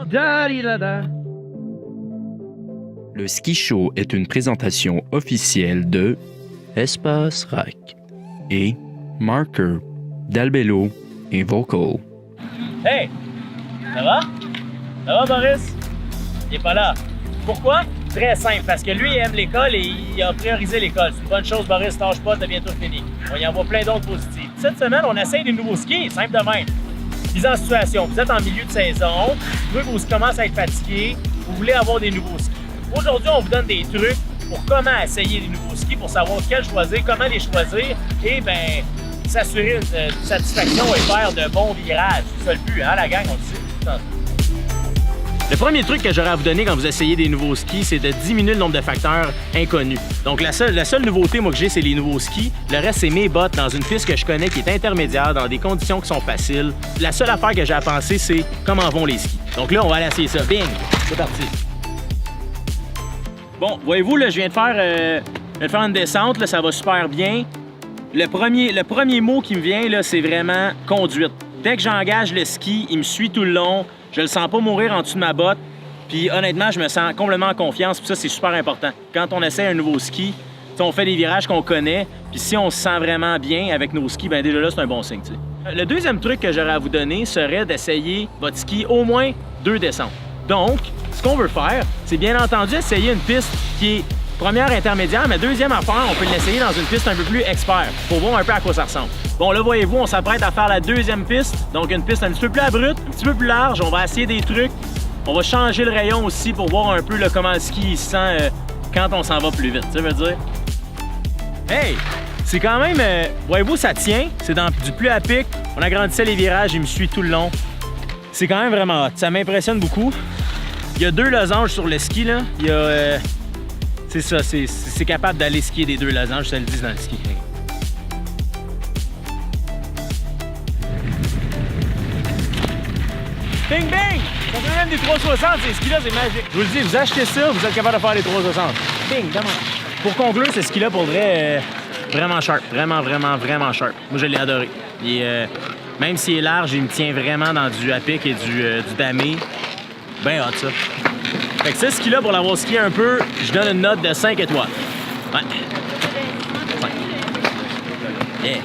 Da-di-da-da. Le Ski Show est une présentation officielle de Espace Rack et Marker, Dalbello et Vocal. Hey! Ça va? Ça va, Boris? Il est pas là. Pourquoi? Très simple, parce que lui, il aime l'école et il a priorisé l'école. C'est une bonne chose, Boris, tâche pas, t'as bientôt fini. On y envoie plein d'autres positifs. Cette semaine, on essaye des nouveaux skis, simple de même. Mise en situation, vous êtes en milieu de saison, vous voulez que vous commencez à être fatigué, vous voulez avoir des nouveaux skis. Aujourd'hui, on vous donne des trucs pour comment essayer des nouveaux skis, pour savoir quels choisir, comment les choisir et s'assurer une satisfaction et faire de bons virages. C'est ça le but, hein, la gang, on le sait tout le temps. Le premier truc que j'aurais à vous donner quand vous essayez des nouveaux skis, c'est de diminuer le nombre de facteurs inconnus. Donc la seule nouveauté moi que j'ai, c'est les nouveaux skis. Le reste, c'est mes bottes dans une piste que je connais qui est intermédiaire, dans des conditions qui sont faciles. La seule affaire que j'ai à penser, c'est comment vont les skis. Donc là, on va aller essayer ça. Bing! C'est parti! Bon, voyez-vous, là, je viens de faire une descente, là, ça va super bien. Le premier mot qui me vient, là, c'est vraiment conduite. Dès que j'engage le ski, il me suit tout le long. Je le sens pas mourir en dessous de ma botte. Puis honnêtement, je me sens complètement en confiance. Puis ça, c'est super important. Quand on essaie un nouveau ski, on fait des virages qu'on connaît. Puis si on se sent vraiment bien avec nos skis, bien déjà là, c'est un bon signe. T'sais. Le deuxième truc que j'aurais à vous donner serait d'essayer votre ski au moins 2 descentes. Donc, ce qu'on veut faire, c'est bien entendu essayer une piste qui est première intermédiaire, mais deuxième affaire, on peut l'essayer dans une piste un peu plus expert pour voir un peu à quoi ça ressemble. Bon, là, voyez-vous, on s'apprête à faire la deuxième piste, donc une piste un petit peu plus abrupte, un petit peu plus large. On va essayer des trucs. On va changer le rayon aussi pour voir un peu là, comment le ski il se sent quand on s'en va plus vite, ça veut dire. Hey! C'est quand même, voyez-vous, ça tient. C'est dans du plus à pic. On agrandissait les virages, il me suit tout le long. C'est quand même vraiment hot. Ça m'impressionne beaucoup. Il y a 2 losanges sur le ski, là. Il y a... c'est ça, c'est capable d'aller skier des 2 losanges, ça le dit dans le ski. Bing bing! Ça fait même des 360, ces skis-là, c'est magique. Je vous le dis, vous achetez ça, vous êtes capable de faire les 360. Bing, comment? Pour conclure, ce ski-là, pour vrai, vraiment sharp. Vraiment, vraiment, vraiment sharp. Moi, je l'ai adoré. Même s'il est large, il me tient vraiment dans du à pic et du damé. Ben hot, ça. Fait que ce ski-là, pour l'avoir skié un peu, je donne une note de 5 étoiles. Ouais. 5. Yeah.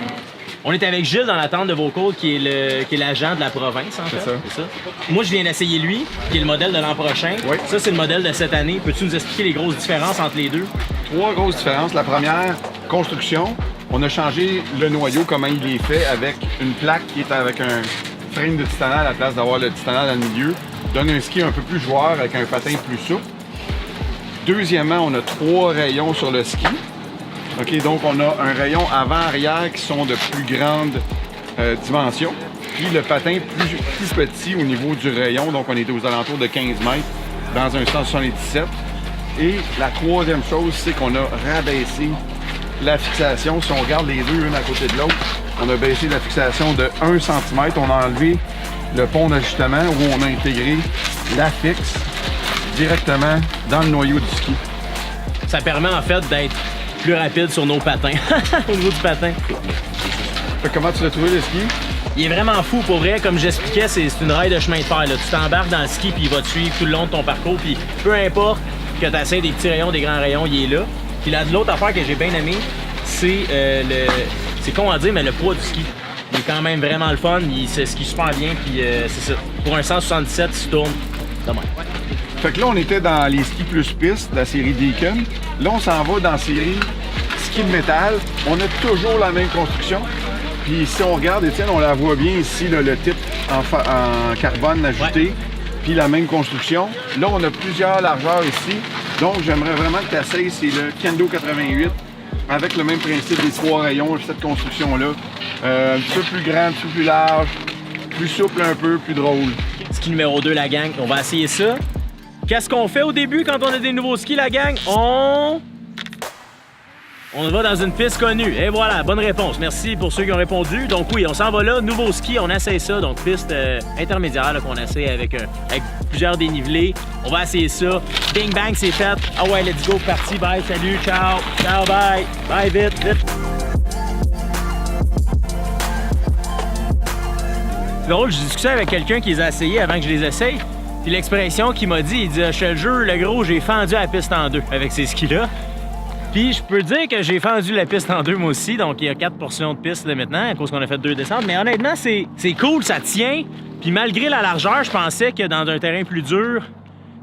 On est avec Gilles dans la tente de Vocal, qui est l'agent de la province, en fait. C'est ça. Moi, je viens d'essayer lui, qui est le modèle de l'an prochain. Oui. Ça, c'est le modèle de cette année. Peux-tu nous expliquer les grosses différences entre les deux? 3 grosses différences. La première, construction. On a changé le noyau, comment il est fait, avec une plaque qui est avec un frame de titanal à la place d'avoir le titanal dans le milieu. Donne un ski un peu plus joueur avec un patin plus souple. Deuxièmement, on a 3 rayons sur le ski. OK, donc on a un rayon avant-arrière qui sont de plus grande dimension. Puis le patin plus petit au niveau du rayon, donc on est aux alentours de 15 mètres dans un 177. Et la troisième chose, c'est qu'on a rabaissé la fixation. Si on regarde les deux une à côté de l'autre, on a baissé la fixation de 1 cm. On a enlevé le pont d'ajustement où on a intégré la fixe directement dans le noyau du ski. Ça permet en fait d'être plus rapide sur nos patins, au niveau du patin. Comment tu l'as trouvé le ski? Il est vraiment fou, pour vrai, comme j'expliquais, c'est une raille de chemin de fer. Là. Tu t'embarques dans le ski puis il va te suivre tout le long de ton parcours. Puis peu importe que tu essaies des petits rayons, des grands rayons, il est là. Puis là, l'autre affaire que j'ai bien aimé, c'est c'est con à dire, mais le poids du ski. Il est quand même vraiment le fun, il se skie super bien, puis c'est ça. Pour un 177, il se tourne de même. Fait que là, on était dans les skis plus pistes de la série Deacon. Là, on s'en va dans la série ski de métal. On a toujours la même construction. Puis si on regarde, Étienne, on la voit bien ici, là, le type en carbone ajouté. Ouais. Puis la même construction. Là, on a plusieurs largeurs ici. Donc, j'aimerais vraiment que tu essayes, c'est le Kendo 88 avec le même principe des 3 rayons, cette construction-là. Un petit peu plus grand, un petit peu plus large, plus souple un peu, plus drôle. Ski numéro 2, la gang. On va essayer ça. Qu'est-ce qu'on fait au début quand on a des nouveaux skis, la gang? On va dans une piste connue. Et voilà, bonne réponse. Merci pour ceux qui ont répondu. Donc oui, on s'en va là. Nouveau ski, on essaie ça. Donc piste intermédiaire qu'on essaie avec plusieurs dénivelés. On va essayer ça. Bing bang, c'est fait. Ah ouais, let's go, parti. Bye, salut, ciao. Ciao, bye. Bye, vite, vite. C'est drôle, j'ai discuté avec quelqu'un qui les a essayés avant que je les essaye. Puis l'expression qu'il m'a dit, il dit « Je te le jure, le gros, j'ai fendu la piste en deux avec ces skis-là. » Puis je peux dire que j'ai fendu la piste en deux moi aussi, donc il y a 4 portions de piste là, maintenant à cause qu'on a fait 2 descentes. Mais honnêtement, c'est cool, ça tient. Puis malgré la largeur, je pensais que dans un terrain plus dur,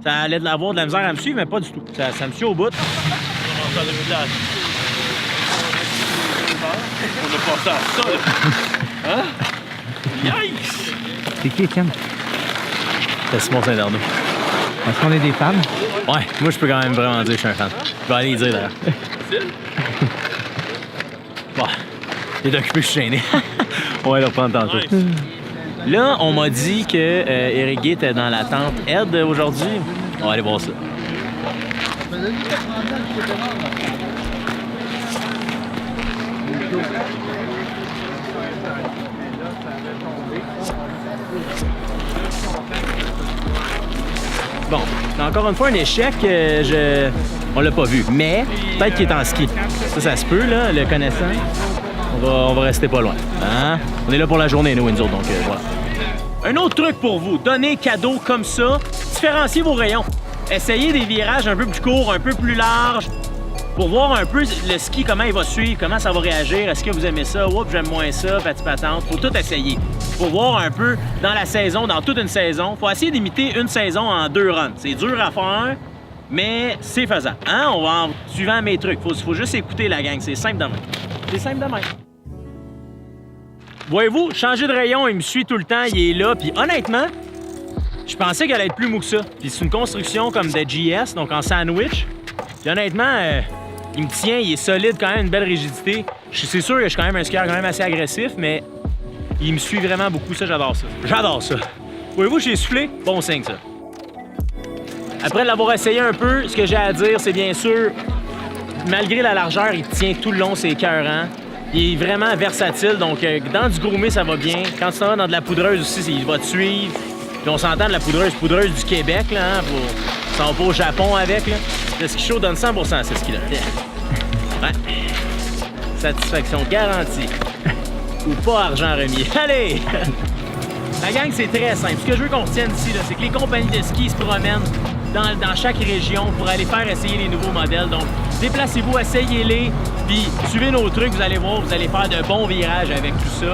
ça allait avoir de la misère à me suivre, mais pas du tout. Ça me suit au bout. On a passé à ça. Hein? Yikes! C'est qui, Étienne? C'est Simon Saint-Arnaud. Est-ce qu'on est des fans? Ouais, moi je peux quand même vraiment dire que je suis un fan. Je vais aller y dire d'ailleurs. Bon, il est occupé, je suis gêné. On va le reprendre tantôt. Nice. Là, on m'a dit que Eric Guy était dans la tente Ed aujourd'hui. On va aller voir ça. Bon, c'est encore une fois un échec. On l'a pas vu. Mais peut-être qu'il est en ski. Ça se peut, là, le connaissant. On va rester pas loin. Hein? On est là pour la journée, nous, autres, donc voilà. Un autre truc pour vous, donner cadeau comme ça, différenciez vos rayons. Essayez des virages un peu plus courts, un peu plus larges, pour voir un peu le ski, comment il va suivre, comment ça va réagir. Est-ce que vous aimez ça? Oups, j'aime moins ça, patente. Faut tout essayer. Faut voir un peu dans la saison, dans toute une saison. Faut essayer d'imiter une saison en 2 runs. C'est dur à faire, mais c'est faisable. Hein? On va en suivant mes trucs. Faut juste écouter la gang. C'est simple de même. C'est simple de même. Voyez-vous, changer de rayon, il me suit tout le temps, il est là, puis honnêtement, je pensais qu'elle allait être plus mou que ça. Puis c'est une construction comme de GS, donc en sandwich. Puis honnêtement, il me tient, il est solide, quand même une belle rigidité. C'est sûr que je suis quand même un skieur quand même assez agressif, mais il me suit vraiment beaucoup, ça, j'adore ça. J'adore ça. Voyez-vous, j'ai soufflé, bon signe ça. Après l'avoir essayé un peu, ce que j'ai à dire, c'est bien sûr, malgré la largeur, il tient tout le long, c'est écœurant. Il est vraiment versatile, donc dans du gourmet, ça va bien. Quand tu t'en vas dans de la poudreuse aussi, il va te suivre. Puis on s'entend de la poudreuse du Québec, là, hein, ça va pas au Japon avec, là. Le ski show donne 100% ce ski-là. Ouais. Satisfaction garantie. Ou pas argent remis. Allez! La gang, c'est très simple. Ce que je veux qu'on retienne ici, c'est que les compagnies de ski se promènent dans chaque région pour aller faire essayer les nouveaux modèles. Donc, déplacez-vous, essayez-les, puis suivez nos trucs, vous allez voir, vous allez faire de bons virages avec tout ça.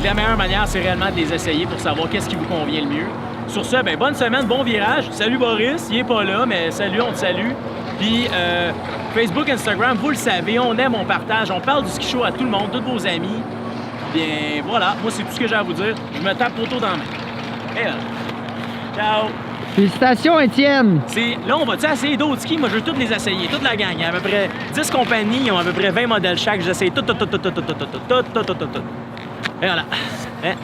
La meilleure manière, c'est réellement de les essayer pour savoir qu'est-ce qui vous convient le mieux. Sur ce, ben, bonne semaine, bon virage. Salut Boris, il est pas là, mais salut, on te salue. Puis Facebook, Instagram, vous le savez, on aime, on partage, on parle du ski show à tout le monde, tous vos amis. Bien voilà, moi c'est tout ce que j'ai à vous dire. Je me tape poteau dans la main. Et voilà. Ciao! Félicitations, Étienne! Là, on va-tu essayer d'autres skis? Moi, je veux toutes les essayer, toute la gang. Il y a à peu près 10 compagnies, ils ont à peu près 20 modèles chaque. J'essaye tout. Et voilà. Hein?